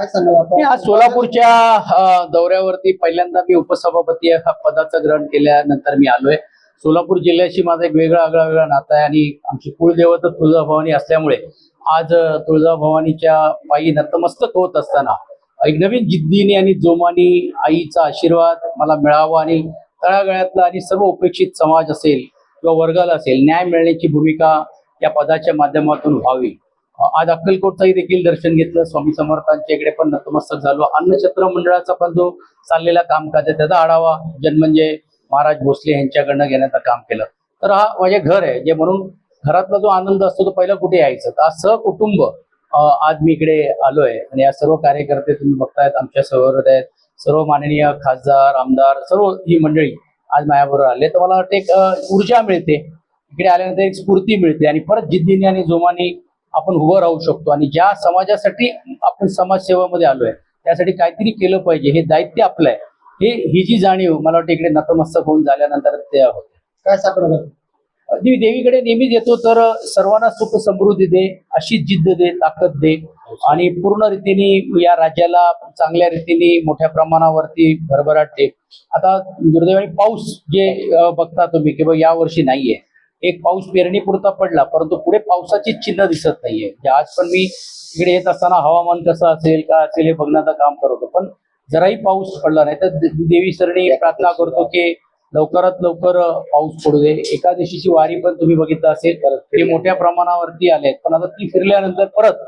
काय सांगाल मी आता? आज सोलापूरच्या दौऱ्यावरती पहिल्यांदा मी उपसभापती या पदाचं ग्रहण केल्यानंतर मी आलोय. सोलापूर जिल्ह्याशी माझा एक वेगळा नाता आहे आणि आमची कुलदेवता तुळजाभवानी असल्यामुळे आज तुळजाभवानीच्या पायी नतमस्तक होत असताना एक नवीन जिद्दीने आणि जोमाने आईचा आशीर्वाद मला मिळावा आणि तळागाळातला आणि सर्व उपेक्षित समाज असेल किंवा वर्गाला असेल न्याय मिळण्याची भूमिका या पदाच्या माध्यमातून व्हावी. आज अक्कलकोटचाही देखील दर्शन घेतलं, स्वामी समर्थांच्या इकडे पण नतमस्तक झालो. अन्नछत्र मंडळाचा पण जो चाललेला कामकाज आहे त्याचा आढावा जन्मंजय महाराज भोसले यांच्याकडनं घेण्याचं काम केलं. तर हा माझे घर आहे, जे म्हणून घरातला जो आनंद असतो तो पहिला कुठे यायचं. तर आज सहकुटुंब आज मी इकडे आलोय आणि या सर्व कार्यकर्ते तुम्ही बघतायत आमच्या समोर आहेत. सर्व माननीय खासदार, आमदार, सर्व ही मंडळी आज माझ्याबरोबर आले. तर मला वाटतं एक ऊर्जा मिळते इकडे आल्यानंतर, एक स्फूर्ती मिळते आणि परत जिद्दीने आणि जोमाने आपण उभं राहू शकतो. आणि ज्या समाजासाठी आपण समाजसेवेमध्ये आलोय त्यासाठी काहीतरी केलं पाहिजे, हे दायित्व आपलं आहे. ही जी जाणीव मला वाटतं इकडे नतमस्तक होऊन झाल्यानंतर ते होते. काय सापडलं? देवीकडे नेहमीच येतो तर सर्वांना सुख समृद्धी दे, अशी जिद्द दे, ताकद दे आणि पूर्ण रीतीने या राज्याला चांगल्या रीतीने मोठ्या प्रमाणावरती भरभराट दे. आता दुर्दैवाने पाऊस जे बघता तुम्ही की या वर्षी नाहीये. एक पाऊस पेरणीपुरता पडला परंतु पुढे पावसाची चिन्ह दिसत नाहीये. आज पण मी इकडे येत असताना हवामान कसं असेल का असेल हे बघण्याचं काम करत होतो, पण जराही पाऊस पडला नाही. तर देवी सरणी प्रार्थना करतो की लवकरात लवकर पाऊस पडू दे. एकादशीची वारी पण तुम्ही बघितलं असेल, ते मोठ्या प्रमाणावरती आले, पण आता ती फिरल्यानंतर परत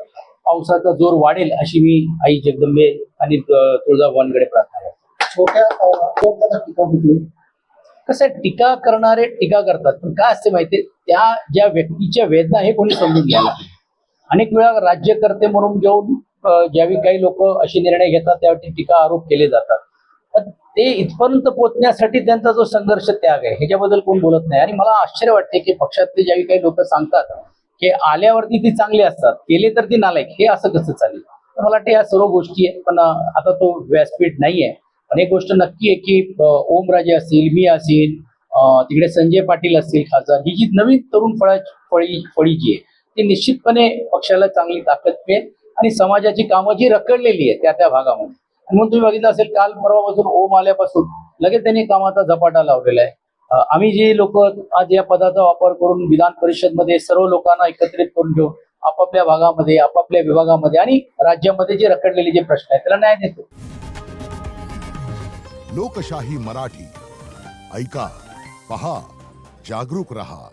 पावसाचा जोर वाढेल अशी मी आई जगदंबे आणि तुळजाभवानीकडे प्रार्थना करतो. छोट्या टीका होती. कसं आहे, टीका करणारे टीका करतात, पण काय असते माहितीये, त्या ज्या व्यक्तीच्या वेदना हे कोणी समजून घ्यायला. अनेक वेळा राज्यकर्ते म्हणून घेऊन ज्यावेळी काही लोक असे निर्णय घेतात त्यावेळी टीका आरोप केले जातात, पण ते इथपर्यंत पोहोचण्यासाठी त्यांचा जो संघर्ष त्याग आहे ह्याच्याबद्दल कोण बोलत नाही. आणि मला आश्चर्य वाटते की पक्षातले ज्यावेळी काही लोक सांगतात की आल्यावरती ती चांगली असतात, केले तर ती नालायक, हे असं कसं चालेल. तर मला वाटतं या सर्व गोष्टी आहेत, पण आता तो व्यासपीठ नाहीये. पण एक गोष्ट नक्की आहे की ओमराजे असतील, मी असेल, तिकडे संजय पाटील असतील खासदार, ही जी नवीन तरुण फळी जी आहे ती निश्चितपणे पक्षाला चांगली ताकद मिळेल आणि समाजाची कामं जी रखडलेली आहे त्या भागामध्ये. आणि म्हणून तुम्ही बघितलं असेल काल परवापासून ओम आल्यापासून लगेच त्यांनी कामाचा झपाटा लावलेला आहे. आम्ही जे लोक आज या पदाचा वापर करून विधान परिषद मध्ये सर्व लोकांना एकत्रित करून घेऊन आपापल्या भागामध्ये, आपापल्या विभागामध्ये आणि राज्यामध्ये जे रखडलेले जे प्रश्न आहेत त्याला न्याय देतो. लोकशाही मराठी ऐका, पहा, जागरूक रहा.